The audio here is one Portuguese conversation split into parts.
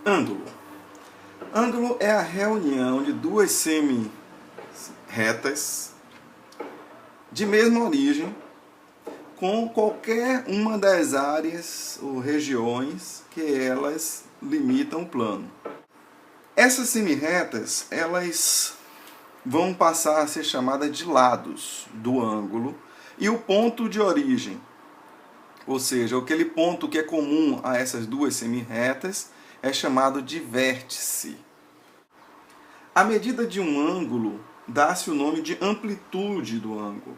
Ângulo. Ângulo é a reunião de duas semi-retas de mesma origem com qualquer uma das áreas ou regiões que elas limitam o plano. Essas semi-retas, elas vão passar a ser chamadas de lados do ângulo e o ponto de origem, ou seja, aquele ponto que é comum a essas duas semi-retas, é chamado de vértice. A medida de um ângulo dá-se o nome de amplitude do ângulo.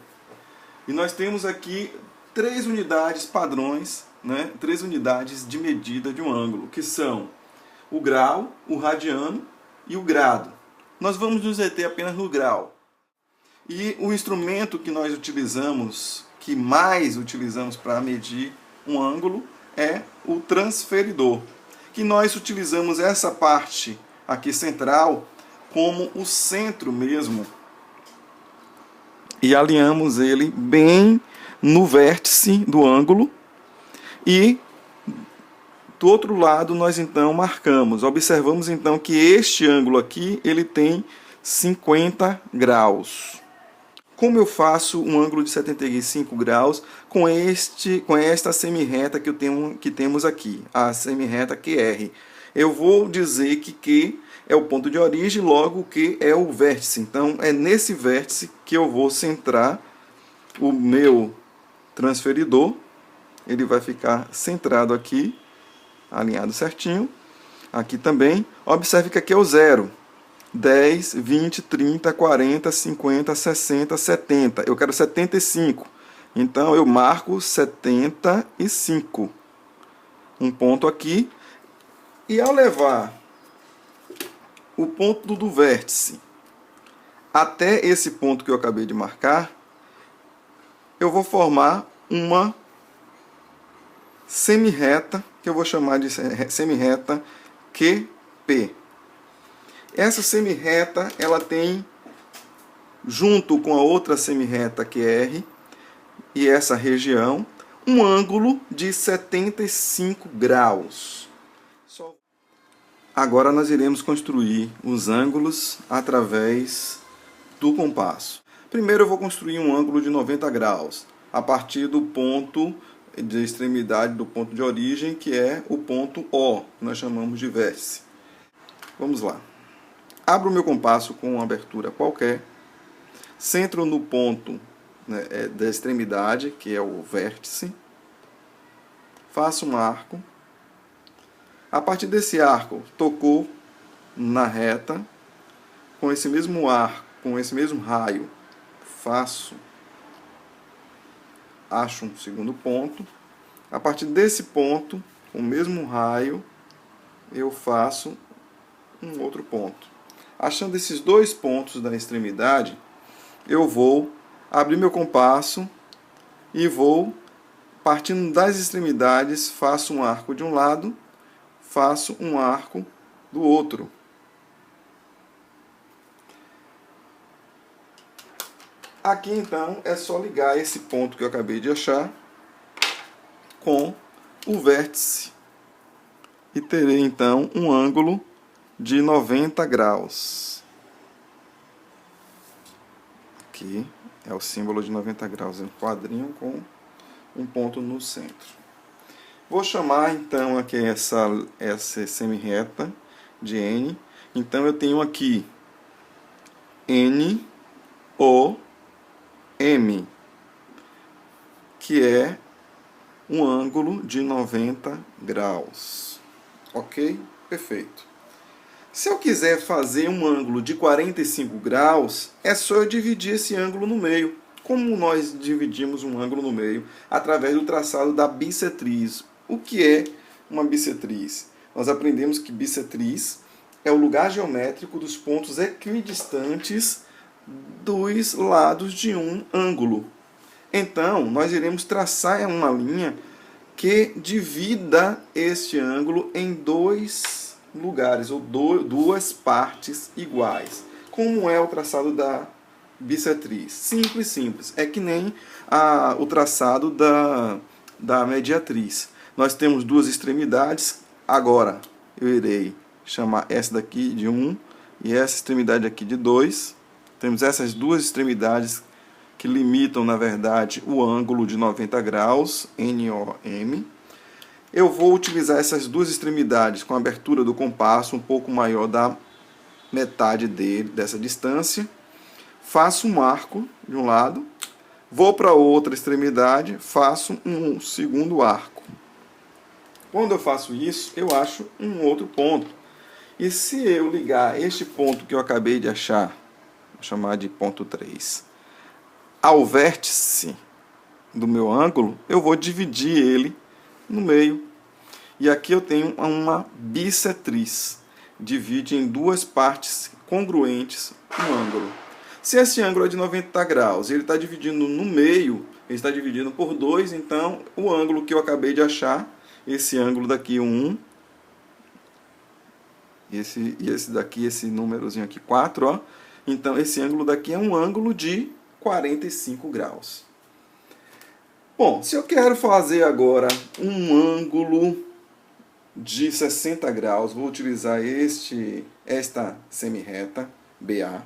E nós temos aqui três unidades padrões, três unidades de medida de um ângulo, que são o grau, o radiano e o grado. Nós vamos nos deter apenas no grau. E o instrumento que nós utilizamos, que mais utilizamos para medir um ângulo, é o transferidor. Que nós utilizamos essa parte aqui central como o centro mesmo e alinhamos ele bem no vértice do ângulo e do outro lado nós então marcamos. Observamos então que este ângulo aqui ele tem 50 graus. Como eu faço um ângulo de 75 graus com esta semi-reta que temos aqui, a semi-reta QR? Eu vou dizer que Q é o ponto de origem, logo Q é o vértice. Então, é nesse vértice que eu vou centrar o meu transferidor. Ele vai ficar centrado aqui, alinhado certinho. Aqui também. Observe que aqui é o zero. 10, 20, 30, 40, 50, 60, 70. Eu quero 75. Então, eu marco 75. Um ponto aqui. E ao levar o ponto do vértice até esse ponto que eu acabei de marcar, eu vou formar uma semi-reta, que eu vou chamar de semi-reta QP. Essa semi-reta, ela tem, junto com a outra semi-reta QR e essa região, um ângulo de 75 graus. Agora nós iremos construir os ângulos através do compasso. Primeiro eu vou construir um ângulo de 90 graus, a partir do ponto de extremidade, do ponto de origem, que é o ponto O, que nós chamamos de vértice. Vamos lá. Abro o meu compasso com uma abertura qualquer, centro no ponto da extremidade, que é o vértice, faço um arco. A partir desse arco, tocou na reta, com esse mesmo arco, com esse mesmo raio, acho um segundo ponto. A partir desse ponto, com o mesmo raio, eu faço um outro ponto. Achando esses dois pontos da extremidade, eu vou abrir meu compasso e vou, partindo das extremidades, faço um arco de um lado, faço um arco do outro. Aqui então é só ligar esse ponto que eu acabei de achar com o vértice e terei então um ângulo de 90 graus. Aqui é o símbolo de 90 graus, é um quadrinho com um ponto no centro. Vou chamar então aqui essa semi-reta de N. Então eu tenho aqui N, O, M, que é um ângulo de 90 graus. Ok? Perfeito. Se eu quiser fazer um ângulo de 45 graus, é só eu dividir esse ângulo no meio. Como nós dividimos um ângulo no meio? Através do traçado da bissetriz. O que é uma bissetriz? Nós aprendemos que bissetriz é o lugar geométrico dos pontos equidistantes dos lados de um ângulo. Então, nós iremos traçar uma linha que divida este ângulo em dois lugares, ou duas partes iguais. Como é o traçado da bissetriz? Simples, simples. É que nem o traçado da mediatriz. Nós temos duas extremidades. Agora, eu irei chamar essa daqui de 1 e essa extremidade aqui de 2. Temos essas duas extremidades que limitam, na verdade, o ângulo de 90 graus, NOM. Eu vou utilizar essas duas extremidades com a abertura do compasso um pouco maior da metade dessa distância. Faço um arco de um lado, vou para outra extremidade, faço um segundo arco. Quando eu faço isso, eu acho um outro ponto. E se eu ligar este ponto que eu acabei de achar, vou chamar de ponto 3, ao vértice do meu ângulo, eu vou dividir ele no meio. E aqui eu tenho uma bissetriz. Divide em duas partes congruentes um ângulo. Se esse ângulo é de 90 graus e ele está dividindo no meio, ele está dividindo por 2, então o ângulo que eu acabei de achar, esse ângulo daqui, 1, e esse daqui, esse númerozinho aqui, 4, ó. Então esse ângulo daqui é um ângulo de 45 graus. Bom, se eu quero fazer agora um ângulo de 60 graus, vou utilizar esta semirreta BA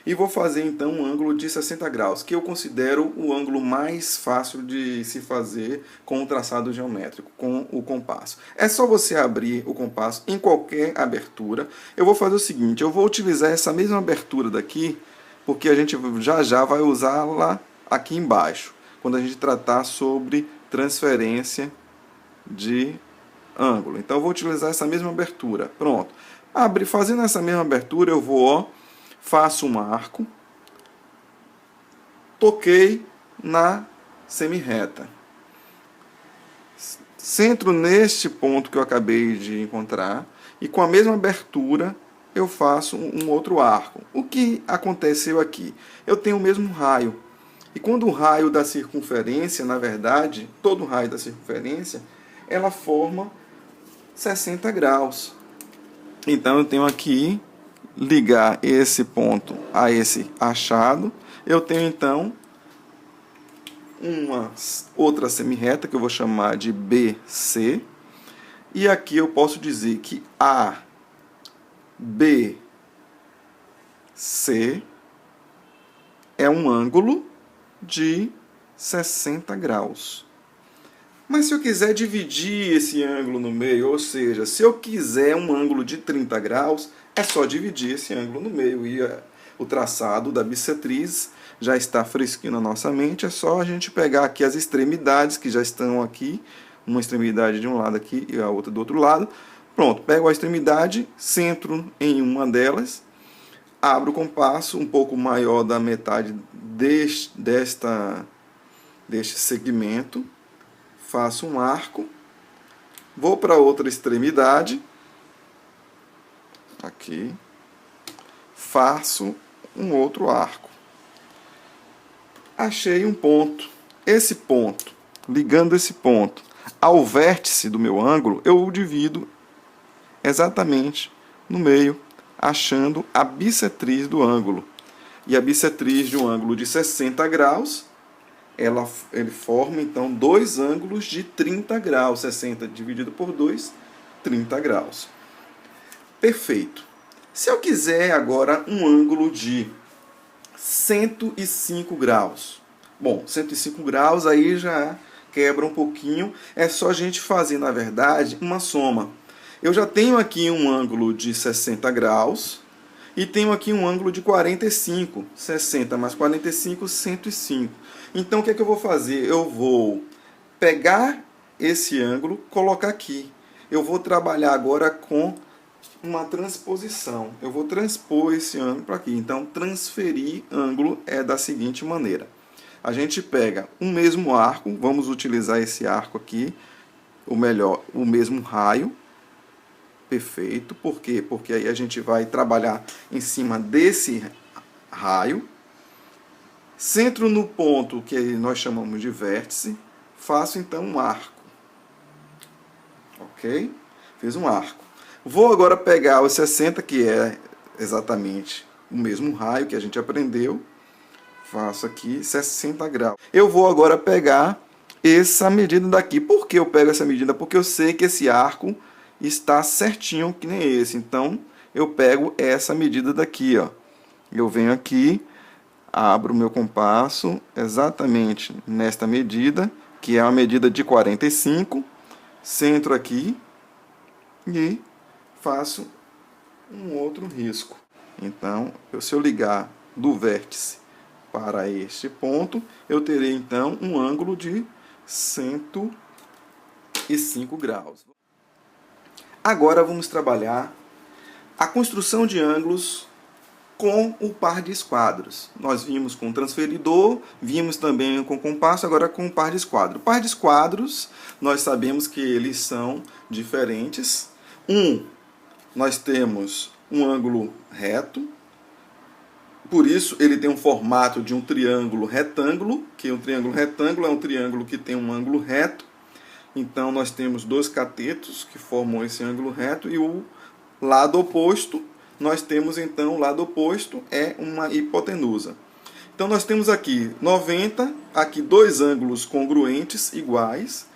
e vou fazer então um ângulo de 60 graus, que eu considero o ângulo mais fácil de se fazer com o traçado geométrico, com o compasso. É só você abrir o compasso em qualquer abertura. Eu vou fazer o seguinte, eu vou utilizar essa mesma abertura daqui, porque a gente já vai usá-la aqui embaixo, quando a gente tratar sobre transferência de ângulo. Então eu vou utilizar essa mesma abertura. Pronto. Fazendo essa mesma abertura, eu vou, ó, faço um arco, toquei na semirreta, centro neste ponto que eu acabei de encontrar e com a mesma abertura eu faço um outro arco. O que aconteceu aqui? Eu tenho o mesmo raio. E quando o raio da circunferência, na verdade, todo raio da circunferência, ela forma 60 graus. Então eu tenho aqui, ligar esse ponto a esse achado, eu tenho então uma outra semirreta que eu vou chamar de BC, e aqui eu posso dizer que ABC é um ângulo de 60 graus. Mas se eu quiser dividir esse ângulo no meio, ou seja, se eu quiser um ângulo de 30 graus, é só dividir esse ângulo no meio. E o traçado da bissetriz já está fresquinho na nossa mente. É só a gente pegar aqui as extremidades que já estão aqui. Uma extremidade de um lado aqui e a outra do outro lado. Pronto, pego a extremidade, centro em uma delas. Abro o compasso um pouco maior da metade deste segmento. Faço um arco, vou para outra extremidade, aqui, faço um outro arco. Achei um ponto. Esse ponto, ligando esse ponto ao vértice do meu ângulo, eu o divido exatamente no meio, achando a bissetriz do ângulo. E a bissetriz de um ângulo de 60 graus, ele forma então dois ângulos de 30 graus. 60 dividido por 2, 30 graus. Perfeito. Se eu quiser agora um ângulo de 105 graus. Bom, 105 graus aí já quebra um pouquinho. É só a gente fazer, na verdade, uma soma. Eu já tenho aqui um ângulo de 60 graus e tenho aqui um ângulo de 45. 60 mais 45, 105. Então o que é que eu vou fazer? Eu vou pegar esse ângulo, colocar aqui. Eu vou trabalhar agora com uma transposição. Eu vou transpor esse ângulo para aqui. Então transferir ângulo é da seguinte maneira. A gente pega o mesmo arco, vamos utilizar esse arco aqui, ou melhor, o mesmo raio. Perfeito. Por quê? Porque aí a gente vai trabalhar em cima desse raio. Centro no ponto que nós chamamos de vértice, faço então um arco. Ok? Fiz um arco. Vou agora pegar os 60, que é exatamente o mesmo raio que a gente aprendeu. Faço aqui 60 graus. Eu vou agora pegar essa medida daqui. Por que eu pego essa medida? Porque eu sei que esse arco está certinho que nem esse. Então, eu pego essa medida daqui, ó. Eu venho aqui, abro o meu compasso exatamente nesta medida, que é a medida de 45, centro aqui e faço um outro risco. Então, se eu ligar do vértice para este ponto, eu terei então um ângulo de 105 graus. Agora vamos trabalhar a construção de ângulos com o par de esquadros. Nós vimos com transferidor, vimos também com compasso, agora com o par de esquadro. Par de esquadros, nós sabemos que eles são diferentes. Nós temos um ângulo reto, por isso ele tem um formato de um triângulo retângulo, que um triângulo retângulo é um triângulo que tem um ângulo reto. Então nós temos dois catetos que formam esse ângulo reto e o lado oposto, nós temos então o lado oposto é uma hipotenusa. Então nós temos aqui 90, aqui dois ângulos congruentes iguais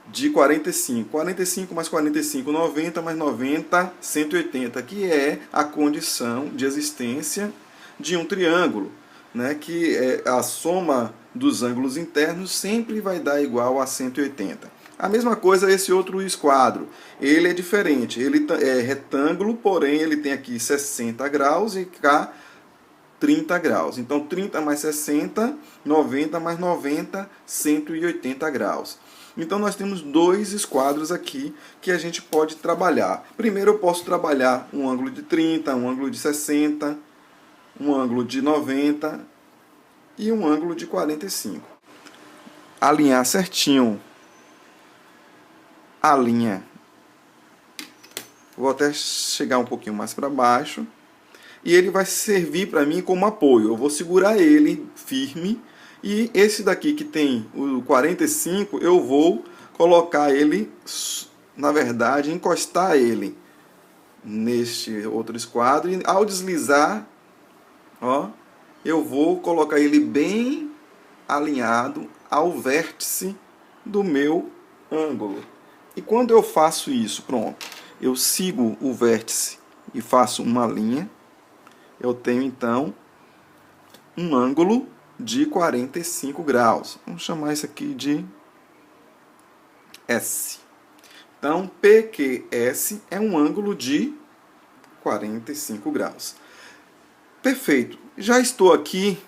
de 45. 45 mais 45, 90 mais 90, 180, que é a condição de existência de um triângulo, né, que é a soma dos ângulos internos sempre vai dar igual a 180. A mesma coisa esse outro esquadro. Ele é diferente, ele é retângulo, porém ele tem aqui 60 graus e cá 30 graus. Então 30 mais 60, 90 mais 90, 180 graus. Então nós temos dois esquadros aqui que a gente pode trabalhar. Primeiro eu posso trabalhar um ângulo de 30, um ângulo de 60, um ângulo de 90 e um ângulo de 45. Alinhar certinho a linha. Vou até chegar um pouquinho mais para baixo. E ele vai servir para mim como apoio. Eu vou segurar ele firme. E esse daqui que tem o 45, eu vou colocar ele, na verdade, encostar ele neste outro esquadro. E ao deslizar, ó, eu vou colocar ele bem alinhado ao vértice do meu ângulo. E quando eu faço isso, pronto, eu sigo o vértice e faço uma linha, eu tenho então um ângulo de 45 graus. Vamos chamar isso aqui de S. Então, PQS é um ângulo de 45 graus. Perfeito. Já estou aqui.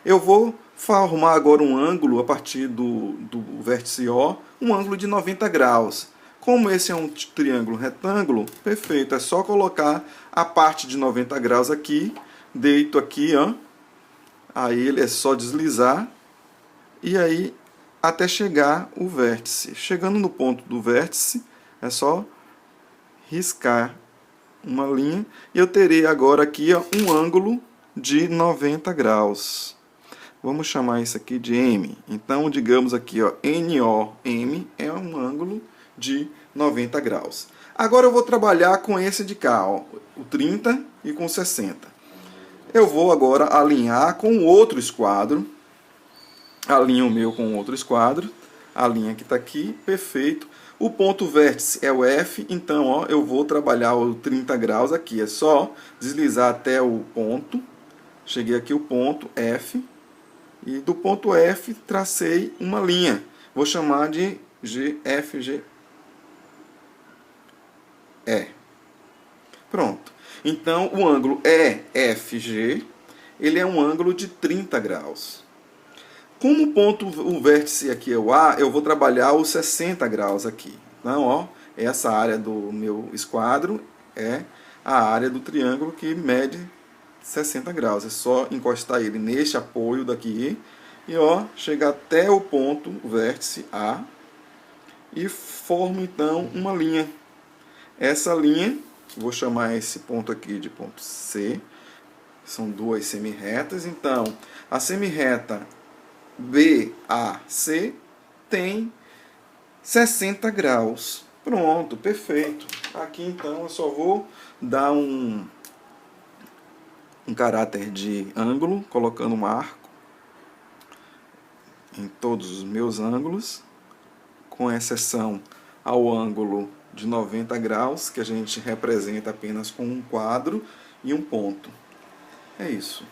Eu vou formar agora um ângulo a partir do vértice O, um ângulo de 90 graus. Como esse é um triângulo retângulo, perfeito. É só colocar a parte de 90 graus aqui, deito aqui, ó. Aí ele é só deslizar e aí até chegar o vértice. Chegando no ponto do vértice, é só riscar uma linha e eu terei agora aqui, ó, um ângulo de 90 graus. Vamos chamar isso aqui de M. Então, digamos aqui, ó, NOM é um ângulo de 90 graus. Agora eu vou trabalhar com esse de cá, ó, o 30 e com 60. Eu vou agora alinhar com o outro esquadro. Alinho o meu com o outro esquadro. A linha que está aqui, perfeito. O ponto vértice é o F, então ó, eu vou trabalhar o 30 graus aqui. É só deslizar até o ponto. Cheguei aqui o ponto F. E do ponto F tracei uma linha. Vou chamar de GFG. Pronto. Então, o ângulo EFG, ele é um ângulo de 30 graus. Como o vértice aqui é o A, eu vou trabalhar os 60 graus aqui. Então, ó, essa área do meu esquadro é a área do triângulo que mede 60 graus. É só encostar ele neste apoio daqui e, ó, chegar até o ponto, o vértice A, e formo, então, uma linha. Essa linha, vou chamar esse ponto aqui de ponto C. São duas semirretas. Então, a semirreta BAC tem 60 graus. Pronto, perfeito. Aqui, então, eu só vou dar um caráter de ângulo, colocando um arco em todos os meus ângulos, com exceção ao ângulo de 90 graus, que a gente representa apenas com um quadro e um ponto. É isso.